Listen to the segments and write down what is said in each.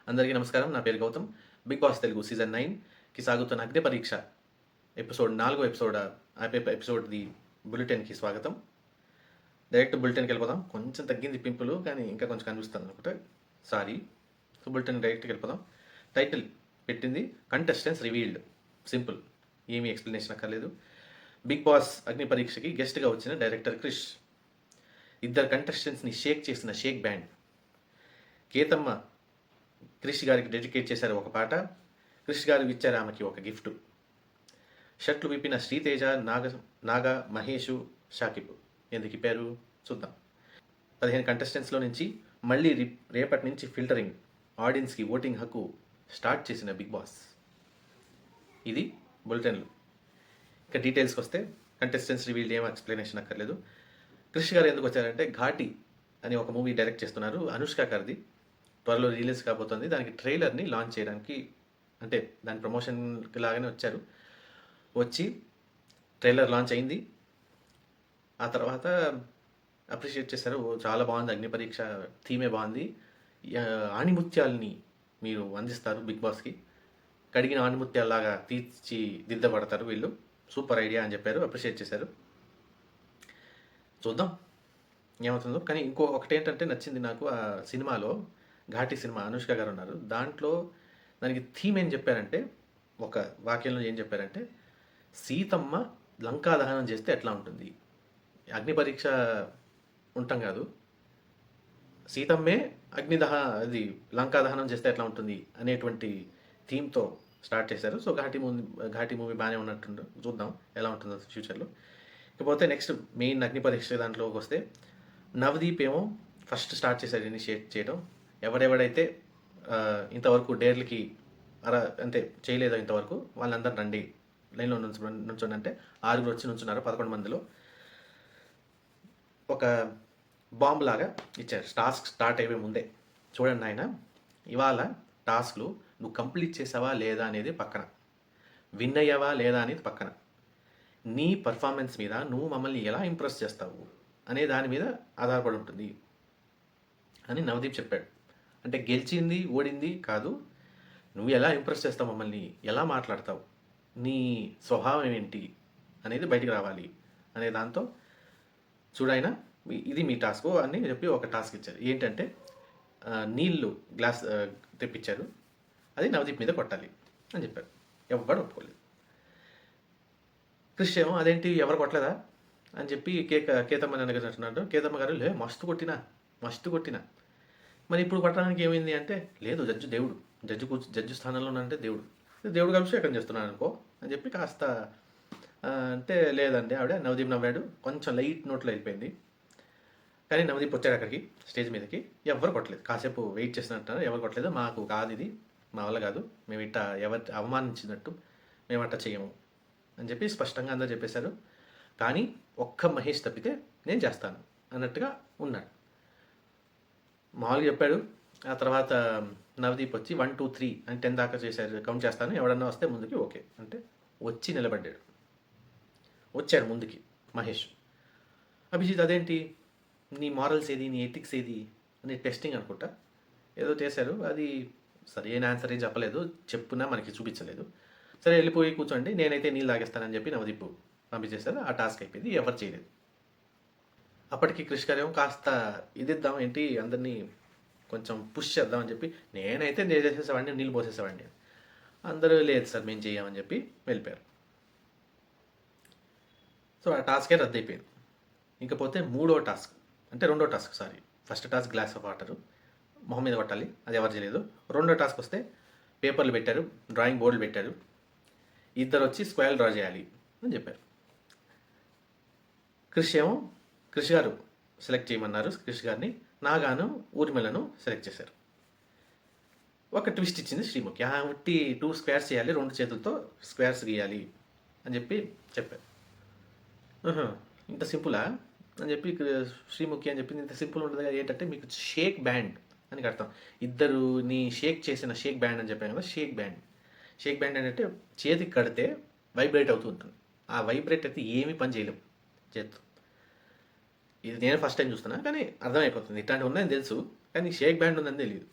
అందరికీ నమస్కారం. నా పేరు Gautam. Bigg Boss Telugu season 9కి సాగుతున్న అగ్ని పరీక్ష ఎపిసోడ్ 4 ఎపిసోడ్‌ది బులెటిన్‌కి స్వాగతం. డైరెక్ట్ బులెటిన్‌కి వెళ్ళిపోదాం. కొంచెం తగ్గింది పింపులు, కానీ ఇంకా కొంచెం కనిపిస్తుంది అనుకుంటా. సారీ. సో బులెటిన్ డైరెక్ట్‌కి వెళ్ళిపోదాం. టైటిల్ పెట్టింది కంటెస్టెంట్స్ రివీల్డ్. సింపుల్, ఏమీ ఎక్స్ప్లెనేషన్ అక్కర్లేదు. బిగ్ బాస్ అగ్ని పరీక్షకి గెస్ట్గా వచ్చిన డైరెక్టర్ క్రిష్ ఇద్దరు కంటెస్టెంట్స్ని షేక్ చేసిన షేక్ బ్యాండ్. కేతమ్మ క్రిష్ గారికి డెడికేట్ చేశారు ఒక పాట. క్రిష్ గారు ఇచ్చారు ఆమెకి ఒక గిఫ్ట్. షర్ట్లు విప్పిన శ్రీతేజ, నాగ, మహేషు, షాకిబ్ ఎందుకు ఇప్పారు చూద్దాం. 15 కంటెస్టెంట్స్లో నుంచి మళ్ళీ రేపటి నుంచి ఫిల్టరింగ్, ఆడియన్స్కి ఓటింగ్ హక్కు స్టార్ట్ చేసిన బిగ్ బాస్. ఇది బులెటిన్లు. ఇక డీటెయిల్స్కి వస్తే కంటెస్టెంట్స్ రివీల్డ్ ఏం ఎక్స్ప్లెనేషన్ అక్కర్లేదు. క్రిష్ గారు ఎందుకు వచ్చారంటే ఘాటి అని ఒక మూవీ డైరెక్ట్ చేస్తున్నారు, అనుష్క గారిది. త్వరలో రిలీజ్ కాబోతుంది. దానికి ట్రైలర్ని లాంచ్ చేయడానికి, అంటే దాని ప్రమోషన్కి లాగానే వచ్చారు. వచ్చి ట్రైలర్ లాంచ్ అయింది. ఆ తర్వాత అప్రిషియేట్ చేశారు. చాలా బాగుంది, అగ్ని పరీక్ష థీమే బాగుంది, ఆణిముత్యాలని మీరు అందిస్తారు బిగ్ బాస్కి, కడిగిన ఆణిముత్యాలలాగా తీర్చిదిద్దబడతారు వీళ్ళు, సూపర్ ఐడియా అని చెప్పారు, అప్రిషియేట్ చేశారు. చూద్దాం ఏమవుతుందో. కానీ ఒకటి ఏంటంటే నచ్చింది నాకు ఆ సినిమాలో, ఘాటి సినిమా, అనుష్క గారు ఉన్నారు దాంట్లో. దానికి థీమ్ ఏం చెప్పారంటే, ఒక వాక్యంలో ఏం చెప్పారంటే, సీతమ్మ లంకా దహనం చేస్తే ఎట్లా ఉంటుంది, అగ్ని పరీక్ష ఉంటాం కాదు, సీతమ్మే అది లంకా దహనం చేస్తే ఎట్లా ఉంటుంది అనేటువంటి థీమ్తో స్టార్ట్ చేశారు. సో ఘాటి మూవీ బాగానే ఉన్నట్టు, చూద్దాం ఎలా ఉంటుందో ఫ్యూచర్లో. ఇకపోతే నెక్స్ట్ మెయిన్ అగ్ని పరీక్ష దాంట్లోకి వస్తే, నవదీప్ ఏమో ఫస్ట్ స్టార్ట్ చేశారు ఇనిషియేట్ చేయడం. ఎవరెవడైతే ఇంతవరకు డేర్లకి అంటే చేయలేదో ఇంతవరకు, వాళ్ళందరూ రండి లైన్లో నుంచోండి అంటే 6 వచ్చి నుంచున్నారు 11 మందిలో. ఒక బాంబు లాగా ఇచ్చారు టాస్క్ స్టార్ట్ అయ్యే ముందే. చూడండి ఆయన, ఇవాళ టాస్క్లు నువ్వు కంప్లీట్ చేసావా లేదా అనేది పక్కన, విన్ అయ్యావా లేదా అనేది పక్కన, నీ పర్ఫార్మెన్స్ మీద నువ్వు మమ్మల్ని ఎలా ఇంప్రెస్ చేస్తావు అనే దాని మీద ఆధారపడి ఉంటుంది అని నవదీప్ చెప్పాడు. అంటే గెలిచింది ఓడింది కాదు, నువ్వు ఎలా ఇంప్రెస్ చేస్తావు మమ్మల్ని, ఎలా మాట్లాడతావు, నీ స్వభావం ఏంటి అనేది బయటికి రావాలి అనే దాంతో, చూడైనా ఇది మీ టాస్క్ అని చెప్పి ఒక టాస్క్ ఇచ్చారు. ఏంటంటే నీళ్ళు గ్లాస్ తెప్పించారు, అది నవదీప్ మీద కొట్టాలి అని చెప్పారు. ఎవ్వడు ఒప్పుకోలేదు. క్రిష్ ఏమో అదేంటి ఎవరు కొట్టలేదా అని చెప్పి కేతమ్మ అంటున్నాడు. కేతమ్మ గారు మస్తు కొట్టినా మరి ఇప్పుడు కొట్టడానికి ఏమైంది అంటే, లేదు దేవుడు, జడ్జి స్థానంలో అంటే దేవుడు అభిషేకం చేస్తున్నాను అనుకో అని చెప్పి కాస్త అంటే, లేదండి ఆవిడ. నవదీప్ నవ్వాడు, కొంచెం లైట్ నోట్లో వెళ్ళిపోయింది. కానీ నవదీప్ వచ్చాడు అక్కడికి స్టేజ్ మీదకి, ఎవరు కొట్టలేదు. కాసేపు వెయిట్ చేస్తున్నట్టు, ఎవరు కొట్టలేదు, మాకు కాదు ఇది, మా వల్ల కాదు, మేము ఇట్లా ఎవరు అవమానించినట్టు మేము అట్లా చేయము అని చెప్పి స్పష్టంగా అందరూ చెప్పేశారు. కానీ ఒక్క మహేష్ తప్పితే నేను చేస్తాను అన్నట్టుగా ఉన్నాడు. మామూలుగా చెప్పాడు. ఆ తర్వాత నవదీప్ వచ్చి 1 2 3 అని 10 దాకా చేశారు, కౌంట్ చేస్తాను, ఎవడన్నా వస్తే ముందుకి ఓకే అంటే వచ్చి నిలబడ్డాడు. వచ్చాడు ముందుకి మహేష్. అభిజిత్ అదేంటి, నీ మారల్స్ ఏది, నీ ఎథిక్స్ ఏది అని టెస్టింగ్ అనుకుంటా ఏదో చేశారు. అది సరైన ఆన్సర్ ఏం చెప్పలేదు, చెప్పునా మనకి చూపించలేదు. సరే వెళ్ళిపోయి కూర్చోండి, నేనైతే నీళ్ళు తాగేస్తానని చెప్పి నవదీప్ పంపించేశారు. ఆ టాస్క్ అయిపోయింది, ఎవరు చేయలేదు. అప్పటికి క్రిష్ గారు ఏమో కాస్త ఇదిద్దాం ఏంటి, అందరినీ కొంచెం పుష్ చేద్దామని చెప్పి, నేనైతే నేను చేసేసేవాడిని, నీళ్ళు పోసేసేవాడిని. అందరూ లేదు సార్ మేము చేయమని చెప్పి వెళ్ళిపోయారు. సో ఆ టాస్కే రద్దు అయిపోయింది. ఇంకపోతే రెండో task first task glass of water మొహం మీద కొట్టాలి, అది ఎవరు చేయలేదు. రెండో టాస్క్ వస్తే పేపర్లు పెట్టారు, డ్రాయింగ్ బోర్డులు పెట్టారు, ఇద్దరు వచ్చి స్క్వేర్ డ్రా చేయాలి అని చెప్పారు. క్రిష్ గారు సెలెక్ట్ చేయమన్నారు క్రిష్ గారిని. నాగాను ఊర్మిళను సెలెక్ట్ చేశారు. ఒక ట్విస్ట్ ఇచ్చింది శ్రీముఖి. ఉట్టి 2 స్క్వేర్స్ చేయాలి, 2 చేతులతో స్క్వేర్స్ గీయాలి అని చెప్పి చెప్పారు. ఇంత సింపులా అని చెప్పి శ్రీముఖి అని చెప్పింది. ఇంత సింపుల్ ఉంటుంది కదా, ఏంటంటే మీకు షేక్ బ్యాండ్ అని అర్థం. ఇద్దరుని షేక్ చేసిన షేక్ బ్యాండ్ అని చెప్పాను కదా, షేక్ బ్యాండ్ అంటే చేతికి కడితే వైబ్రేట్ అవుతూ ఉంటుంది. ఆ వైబ్రేట్ అయితే ఏమీ పని చేయలేము చేతితో. ఇది నేను ఫస్ట్ టైం చూస్తున్నా, కానీ అర్థమైపోతుంది ఇట్లాంటివి ఉన్నాయని తెలుసు, కానీ షేక్ బ్యాండ్ ఉందని తెలియదు.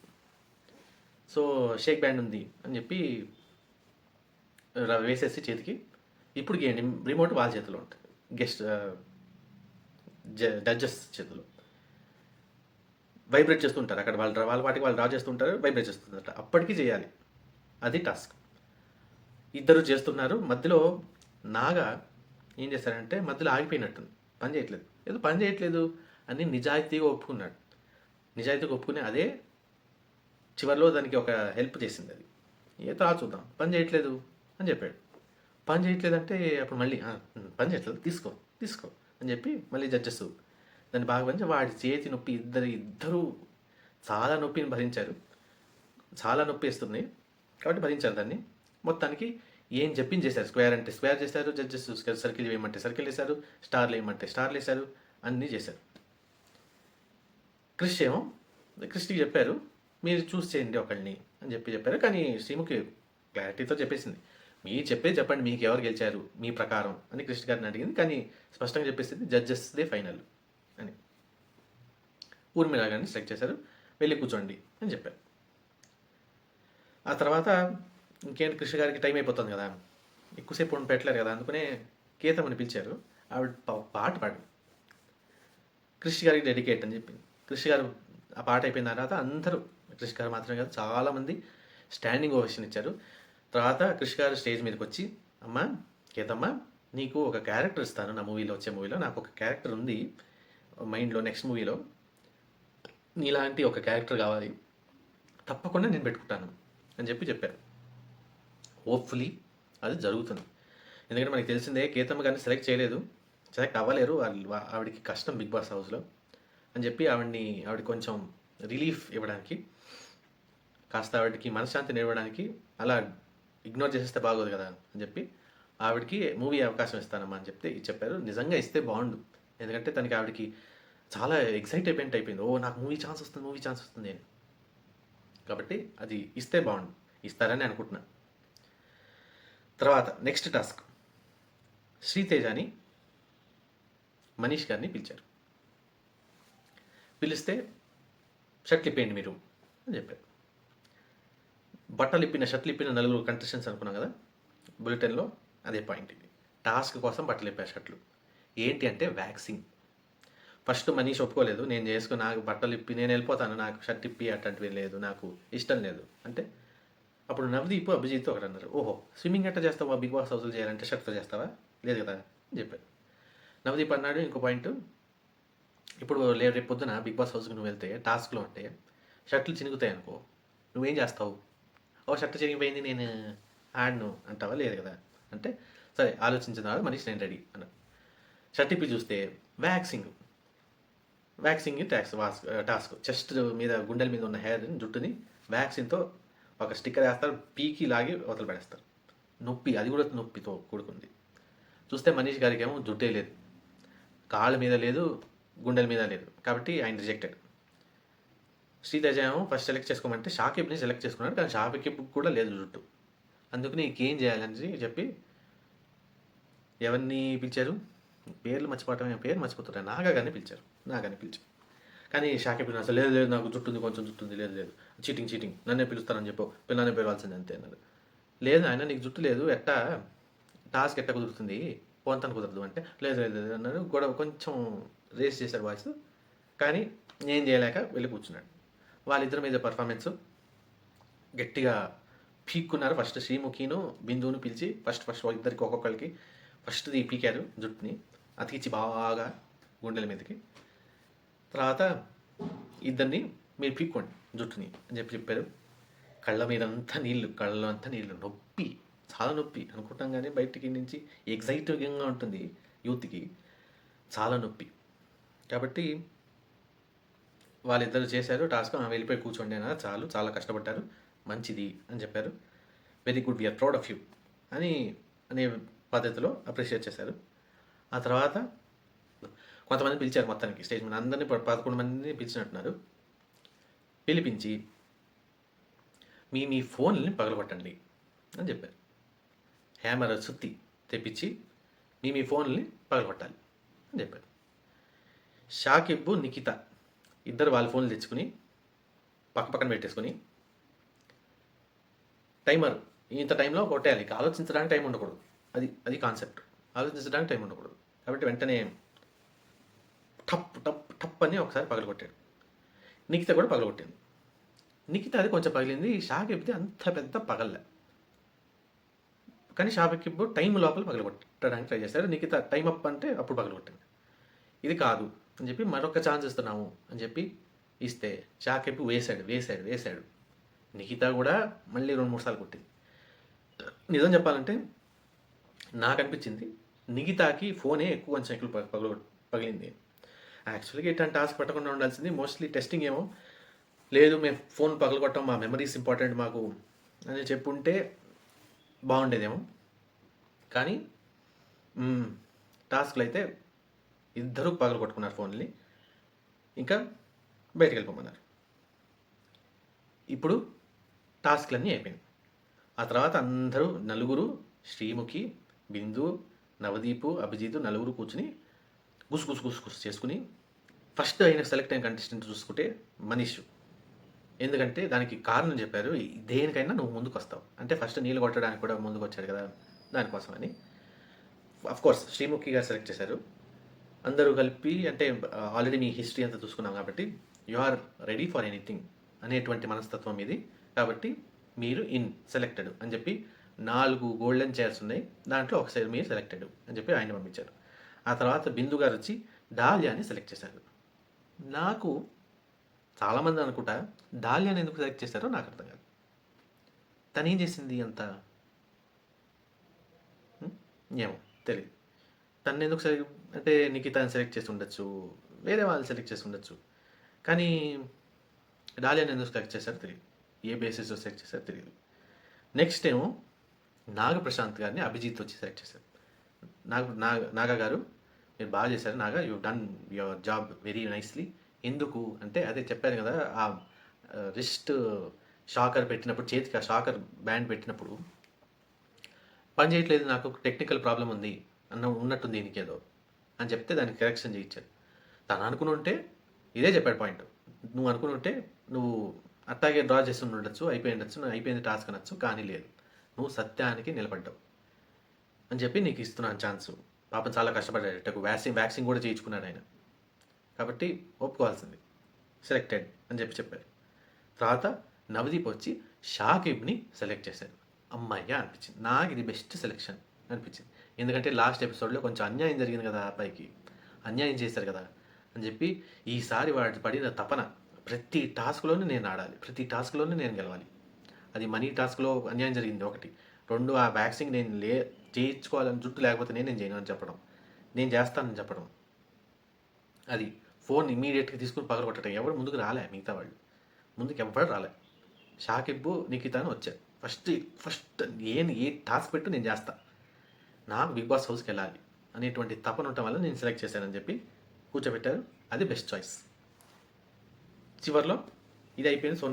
సో షేక్ బ్యాండ్ ఉంది అని చెప్పి వేసేసి చేతికి ఇప్పుడు రిమోట్ వాళ్ళ చేతిలో ఉంటుంది, గెస్ట్ జడ్జెస్ చేతిలో వైబ్రేట్ చేస్తుంటారు. అక్కడ వాళ్ళ వాటికి వాళ్ళు డ్రా చేస్తుంటారు, వైబ్రేట్ చేస్తుంటారు. అప్పటికి చేయాలి, అది టాస్క్. ఇద్దరు చేస్తున్నారు, మధ్యలో నాగా ఏం చేశారంటే మధ్యలో ఆగిపోయినట్టుంది, పని చేయట్లేదు, ఏదో పని చేయట్లేదు అని నిజాయితీగా ఒప్పుకున్నాడు. నిజాయితీగా ఒప్పుకునే అదే చివరిలో దానికి ఒక హెల్ప్ చేసింది. అది ఏదో చూద్దాం, పని చేయట్లేదు అని చెప్పాడు. పని చేయట్లేదు అంటే అప్పుడు మళ్ళీ పని చేయట్లేదు, తీసుకో తీసుకో అని చెప్పి మళ్ళీ జడ్జెస్ దాన్ని బాగా పని వాడి చేతి నొప్పి ఇద్దరు చాలా నొప్పిని భరించారు. చాలా నొప్పి వేస్తుంది కాబట్టి భరించారు దాన్ని. మొత్తానికి ఏం చెప్పింది చేశారు. స్క్వేర్ అంటే స్క్వేర్ చేశారు జడ్జెస్, సర్కిల్ వేయమంటే సర్కిల్ వేశారు, స్టార్లు వేయమంటే స్టార్లు వేశారు, అన్నీ చేశారు. క్రిష్ ఏమో క్రిష్కి చెప్పారు మీరు చూస్ చేయండి ఒకళ్ళని అని చెప్పారు. కానీ శ్రీముఖి క్లారిటీతో చెప్పేసింది, మీరు చెప్పండి మీకు ఎవరు గెలిచారు మీ ప్రకారం అని కృష్ణ గారిని అడిగింది. కానీ స్పష్టంగా చెప్పేసింది జడ్జెస్దే ఫైనల్ అని. ఊర్మిళ గారిని సెలెక్ట్ చేశారు, వెళ్ళి కూర్చోండి అని చెప్పారు. ఆ తర్వాత ఇంకేంటి, కృష్ణ గారికి టైం అయిపోతుంది కదా, ఎక్కువసేపు పెట్టలేరు కదా, అందుకనే కేతమని పిలిచారు. ఆవిడ పాట పాడి కృష్ణ గారికి డెడికేట్ అని చెప్పింది. కృష్ణ గారు ఆ పాట అయిపోయిన తర్వాత అందరూ, కృష్ణ గారు మాత్రమే కాదు చాలామంది స్టాండింగ్ ఓవేషన్ ఇచ్చారు. తర్వాత కృష్ణ గారు స్టేజ్ మీదకి వచ్చి, అమ్మ కేతమ్మ నీకు ఒక క్యారెక్టర్ ఇస్తాను, నా మూవీలో వచ్చే మూవీలో నాకు ఒక క్యారెక్టర్ ఉంది మైండ్లో, నెక్స్ట్ మూవీలో నీలాంటి ఒక క్యారెక్టర్ కావాలి, తప్పకుండా నేను పెట్టుకుంటాను అని చెప్పారు. హోప్ఫుల్లీ అది జరుగుతుంది. ఎందుకంటే మనకి తెలిసిందే కేతమ్మ గారిని సెలెక్ట్ చేయలేదు, సెలెక్ట్ అవ్వలేరు, ఆవిడకి కష్టం బిగ్ బాస్ హౌస్లో అని చెప్పి ఆవిడ కొంచెం రిలీఫ్ ఇవ్వడానికి, కాస్త ఆవిడకి మనశ్శాంతిని ఇవ్వడానికి అలా ఇగ్నోర్ చేసేస్తే బాగోదు కదా అని చెప్పి ఆవిడకి మూవీ అవకాశం ఇస్తానమ్మా అని చెప్పారు. నిజంగా ఇస్తే బాగుండు, ఎందుకంటే ఆవిడకి చాలా ఎక్సైట్మెంట్ అయిపోయింది, ఓ నాకు మూవీ ఛాన్స్ వస్తుంది అని. కాబట్టి అది ఇస్తే బాగుండు, ఇస్తారని అనుకుంటున్నాను. తర్వాత నెక్స్ట్ టాస్క్, శ్రీతేజని మనీష్ గారిని పిలిచారు. పిలిస్తే షర్ట్లు ఇప్పేయండి మీరు అని చెప్పారు. షర్ట్లు ఇప్పిన 4 కంటెస్టెంట్స్ అనుకున్నాం కదా బులెటిన్లో, అదే పాయింట్. ఇది టాస్క్ కోసం బట్టలు ఇప్పారు షర్ట్లు. ఏంటి అంటే వ్యాక్సింగ్. ఫస్ట్ మనీష్ ఒప్పుకోలేదు, నేను చేసుకుని నాకు బట్టలు ఇప్పి నేను వెళ్ళిపోతాను, నాకు షర్ట్ ఇప్పి అట్లాంటివి లేదు, నాకు ఇష్టం లేదు అంటే. అప్పుడు నవదీప్ అభిజిత్ ఒకటి అన్నారు, ఓహో స్విమ్మింగ్ ఎట్లా చేస్తావా, బిగ్ బాస్ హౌస్లో చేయాలంటే షర్ట్తో చేస్తావా, లేదు కదా అని చెప్పారు. నవదీప్ అన్నాడు ఇంకో పాయింట్, ఇప్పుడు రేపు పొద్దున బిగ్ బాస్ హౌస్కి నువ్వు వెళ్తే టాస్క్లో అంటే షర్ట్లు చినుగుతాయి అనుకో, నువ్వేం చేస్తావు, ఓ షర్ట్ చిరిగిపోయింది నేను ఆడను అంటావా, లేదు కదా అంటే. సరే ఆలోచించిన తర్వాత మనిషి నేను రెడీ అన్న. షర్ట్ ఇప్పి చూస్తే వ్యాక్సింగ్ టాస్క్ చెస్ట్ మీద గుండెల మీద ఉన్న జుట్టుని వ్యాక్సింగ్తో ఒక స్టిక్కర్ వేస్తారు, పీకి లాగి అవతల పడేస్తారు. నొప్పి, అది కూడా నొప్పితో కూడుకుంది. చూస్తే మనీష్ గారికి ఏమో జుట్టే లేదు, కాళ్ళ మీద లేదు, గుండెల మీద లేదు, కాబట్టి ఆయన రిజెక్టెడ్. శ్రీతేజ ఏమో ఫస్ట్ సెలెక్ట్ చేసుకోమంటే షాకిబ్ని సెలెక్ట్ చేసుకున్నాడు, కానీ షాకిబ్ కూడా లేదు జుట్టు. అందుకని ఇంకేం చేయాలని చెప్పి ఎవరిని పిలిచారు, పేరు మర్చిపోతారు, నాగాని పిలిచారు. కానీ షాకిబ్ అసలు లేదు నాకు జుట్టు ఉంది, కొంచెం జుట్టు ఉంది, లేదు చీటింగ్ నన్నే పిలుస్తానని చెప్పు, పిల్లనే పిలవాల్సింది అంతే అన్నాడు. లేదు ఆయన నీకు జుట్టు లేదు, ఎట్టా టాస్క్ ఎట్టా కుదురుతుంది, పోంతాను కుదరదు అంటే, లేదు అన్నాడు. గొడవ కొంచెం రేస్ చేశాడు వాయిస్, కానీ ఏం చేయలేక వెళ్ళి కూర్చున్నాడు. వాళ్ళిద్దరి మీద పర్ఫార్మెన్స్ గట్టిగా పీక్కున్నారు. ఫస్ట్ శ్రీముఖిను బిందువును పిలిచి ఫస్ట్ ఇద్దరికి ఒక్కొక్కరికి ఫస్ట్ది పీకారు జుట్టుని, అతికిచ్చి బాగా గుండెల మీదకి. తర్వాత ఇద్దరిని మీరు పీక్కోండి జుట్టుని అని చెప్పారు. కళ్ళలో అంతా నీళ్ళు, నొప్పి, చాలా నొప్పి అనుకుంటాం, కానీ బయటికి నుంచి ఎగ్జైటింగ్గా ఉంటుంది యూత్కి, చాలా నొప్పి. కాబట్టి వాళ్ళిద్దరు చేశారు టాస్క్, వెళ్ళిపోయి కూర్చోండి అన్నారు. చాలా కష్టపడ్డారు, మంచిది అని చెప్పారు. Very good, we're proud of you అనే పద్ధతిలో అప్రిషియేట్ చేశారు. ఆ తర్వాత కొంతమంది పిలిచారు, మొత్తానికి స్టేజ్ మీద అందరినీ 11 మందిని పిలిచినట్టున్నారు. పిలిపించి మీ ఫోన్ని పగలగొట్టండి అని చెప్పారు. హ్యామర్ సుత్తి తెప్పించి మీ ఫోన్ని పగలగొట్టాలి అని చెప్పారు. షాకిబ్ నిఖిత ఇద్దరు వాళ్ళ ఫోన్లు తెచ్చుకుని పక్కన పెట్టేసుకుని టైమర్ ఇంత టైంలో కొట్టేయాలి. ఇక ఆలోచించడానికి టైం ఉండకూడదు. అది కాన్సెప్ట్. ఆలోచించడానికి టైం ఉండకూడదు. కాబట్టి వెంటనే టప్ టప్ టప్ అని ఒకసారి పగలగొట్టాడు. నిఖిత కూడా పగలగొట్టింది. నిఖిత అది కొంచెం పగిలింది. షాకిబ్ది అంత పెద్ద పగలలే. కానీ షాకిబ్ టైం లోపల పగలగొట్టడానికి ట్రై చేశాడు. నిఖిత టైం అప్ అంటే అప్పుడు పగలగొట్టింది. ఇది కాదు అని చెప్పి మరొక ఛాన్స్ ఇస్తున్నాము అని చెప్పి ఇస్తే షాకిబ్ వేశాడు. నిఖిత కూడా మళ్ళీ 2-3 సార్లు కొట్టింది. నిజం చెప్పాలంటే నాకు అనిపించింది నిఖితాకి ఫోనే కొంచెం ఎక్కువ పగిలింది. యాక్చువల్గా ఇట్లాంటి టాస్క్ పెట్టకుండా ఉండాల్సింది. మోస్ట్లీ టెస్టింగ్ ఏమో లేదు, మేము ఫోన్ పగలగొట్టం, మా మెమరీస్ ఇంపార్టెంట్ మాకు అని చెప్పుంటే బాగుండేదేమో. కానీ టాస్క్లు అయితే ఇద్దరు పగలగొట్టుకున్నారు ఫోన్ని. ఇంకా బయటకు వెళ్ళిపోమన్నారు. ఇప్పుడు టాస్క్లన్నీ అయిపోయింది. ఆ తర్వాత అందరూ నలుగురు, శ్రీముఖి, బిందు, నవదీపు, అభిజిత్ నలుగురు కూర్చుని గుసు చేసుకుని ఫస్ట్ అయిన సెలెక్ట్ అయిన కంటెస్టెంట్ చూసుకుంటే మనీష్. ఎందుకంటే దానికి కారణం చెప్పారు, దేనికైనా నువ్వు ముందుకు వస్తావు అంటే ఫస్ట్ నీళ్ళు కొట్టడానికి కూడా ముందుకు వచ్చాడు కదా, దానికోసం అని. కోర్స్ శ్రీముఖి గారు సెలెక్ట్ చేశారు. అందరూ కలిపి అంటే ఆల్రెడీ మీ హిస్టరీ అంతా చూసుకున్నాం కాబట్టి you are ready for anything అనేటువంటి మనస్తత్వం ఇది. కాబట్టి మీరు సెలెక్టెడ్ అని చెప్పి 4 గోల్డెన్ చైర్స్ ఉన్నాయి, దాంట్లో ఒకసారి మీరు సెలెక్టెడ్ అని చెప్పి ఆయన పంపించారు. ఆ తర్వాత బిందు గారు వచ్చి డాలియాని సెలెక్ట్ చేశారు. నాకు చాలామంది అనుకుంటా డాలియాని ఎందుకు సెలెక్ట్ చేశారో నాకు అర్థం కాదు. తను ఏం చేసింది అంత ఏమో తెలియదు. తను ఎందుకు అంటే నిఖితాని సెలెక్ట్ చేసి ఉండొచ్చు, వేరే వాళ్ళు సెలెక్ట్ చేసి ఉండొచ్చు, కానీ డాలియాని ఎందుకు సెలెక్ట్ చేశారో తెలియదు. ఏ బేసిస్లో సెలెక్ట్ చేశారో తెలియదు. నెక్స్ట్ ఏమో నాగప్రశాంత్ గారిని అభిజిత్ వచ్చి సెలెక్ట్ చేశారు. నాగా గారు మీరు బాగా చేశారు, Naga you done your job very nicely. ఎందుకు అంటే అదే చెప్పాను కదా, ఆ రిస్ట్ షాకర్ పెట్టినప్పుడు, చేతికి ఆ షాకర్ బ్యాండ్ పెట్టినప్పుడు పని చేయట్లేదు, నాకు టెక్నికల్ ప్రాబ్లం ఉంది ఉన్నట్టుంది దీనికి ఏదో అని చెప్తే దానికి కరెక్షన్ చేయించాడు. తను అనుకుని ఉంటే ఇదే చెప్పాడు పాయింట్. నువ్వు అనుకుని ఉంటే నువ్వు అట్టాగే డ్రా చేసి ఉండొచ్చు, అయిపోయింది టాస్క్ అనొచ్చు, కానీ లేదు, నువ్వు సత్యానికి నిలబడ్డావు అని చెప్పి నీకు ఇస్తున్నాను ఛాన్సు. పాపం చాలా కష్టపడ్డాడు, వ్యాక్సిన్ కూడా చేయించుకున్నాడు ఆయన, కాబట్టి ఒప్పుకోవాల్సింది, సెలెక్టెడ్ అని చెప్పారు. తర్వాత నవదీప్ వచ్చి షాకిబ్ని సెలెక్ట్ చేశారు. అమ్మాయ్య అనిపించింది నాకు, ఇది బెస్ట్ సెలెక్షన్ అనిపించింది. ఎందుకంటే లాస్ట్ ఎపిసోడ్లో కొంచెం అన్యాయం జరిగింది కదా, అబ్బాయికి అన్యాయం చేశారు కదా అని చెప్పి ఈసారి వాడి పడిన తపన ప్రతి టాస్క్లోనే నేను ఆడాలి, ప్రతి టాస్క్లోనే నేను గెలవాలి. అది మనీ టాస్క్లో అన్యాయం జరిగింది ఒకటి, 2 ఆ వ్యాక్సిన్ నేను చేయించుకోవాలని జుట్టు లేకపోతే నేను చేయను అని చెప్పడం, నేను చేస్తానని చెప్పడం, అది ఫోన్ ఇమీడియట్గా తీసుకుని పగలగొట్టడం. ఎవరు ముందుకు రాలే, మిగతా వాళ్ళు ముందుకు ఎవ్వరు రాలే. షాకిబ్ నిఖితాను వచ్చారు. ఫస్ట్ ఏ టాస్క్ పెట్టు నేను చేస్తా, నాకు బిగ్ బాస్ హౌస్కి వెళ్ళాలి అనేటువంటి తపన ఉండటం వల్ల నేను సెలెక్ట్ చేశానని చెప్పి కూర్చోబెట్టారు. అది బెస్ట్ చాయిస్. చివరిలో ఇది అయిపోయింది. సో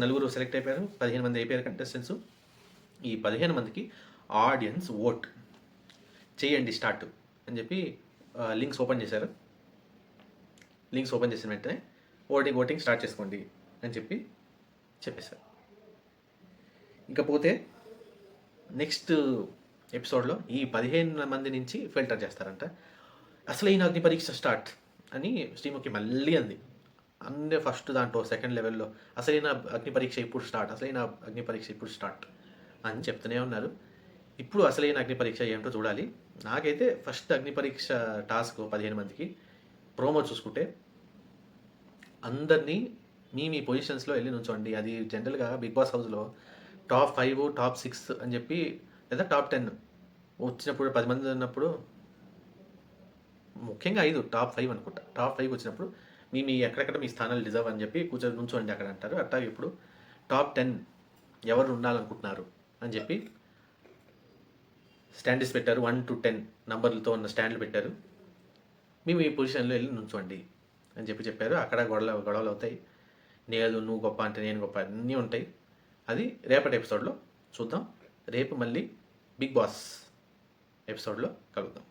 నలుగురు సెలెక్ట్ అయిపోయారు, 15 మంది అయిపోయారు కంటెస్టెంట్స్. ఈ 15 మందికి ఆడియన్స్ ఓట్ చేయండి స్టార్ట్ అని చెప్పి లింక్స్ ఓపెన్ చేశారు. లింక్స్ ఓపెన్ చేసిన వెంటనే ఓటింగ్ స్టార్ట్ చేసుకోండి అని చెప్పేశారు. ఇకపోతే నెక్స్ట్ ఎపిసోడ్లో ఈ 15 మంది నుంచి ఫిల్టర్ చేస్తారంట. అసలైన అగ్ని పరీక్ష స్టార్ట్ అని శ్రీముఖి మళ్ళీ అంది. అందే ఫస్ట్ దాంట్లో సెకండ్ లెవెల్లో అసలైన అగ్ని పరీక్ష ఇప్పుడు స్టార్ట్ అని చెప్తూనే ఉన్నారు. ఇప్పుడు అసలైన అగ్ని పరీక్ష ఏమిటో చూడాలి. నాకైతే ఫస్ట్ అగ్ని పరీక్ష టాస్క్ 15 మందికి ప్రోమో చూసుకుంటే అందరినీ మీ పొజిషన్స్లో వెళ్ళి నుంచోండి. అది జనరల్గా బిగ్ బాస్ హౌస్లో టాప్ 5, టాప్ 6 అని చెప్పి, లేదా టాప్ 10 వచ్చినప్పుడు 10 మంది ఉన్నప్పుడు, ముఖ్యంగా 5 టాప్ 5 అనుకుంటా, టాప్ 5 వచ్చినప్పుడు మీ ఎక్కడెక్కడ మీ స్థానాలు డిజర్వ్ అని చెప్పి నుంచోండి అక్కడ అంటారు. అట్లా ఇప్పుడు టాప్ 10 ఎవరు ఉండాలనుకుంటున్నారు అని చెప్పి స్టాండర్స్ పెట్టారు. 1 to 10 నంబర్లతో ఉన్న స్టాండ్లు పెట్టారు. మీ పొజిషన్లో వెళ్ళి నుంచోండి అని చెప్పారు. అక్కడ గొడవలు అవుతాయి. నేను నువ్వు గొప్ప అంటే నేను గొప్ప అన్నీ ఉంటాయి. అది రేపటి ఎపిసోడ్లో చూద్దాం. రేపు మళ్ళీ బిగ్ బాస్ ఎపిసోడ్లో కలుద్దాం.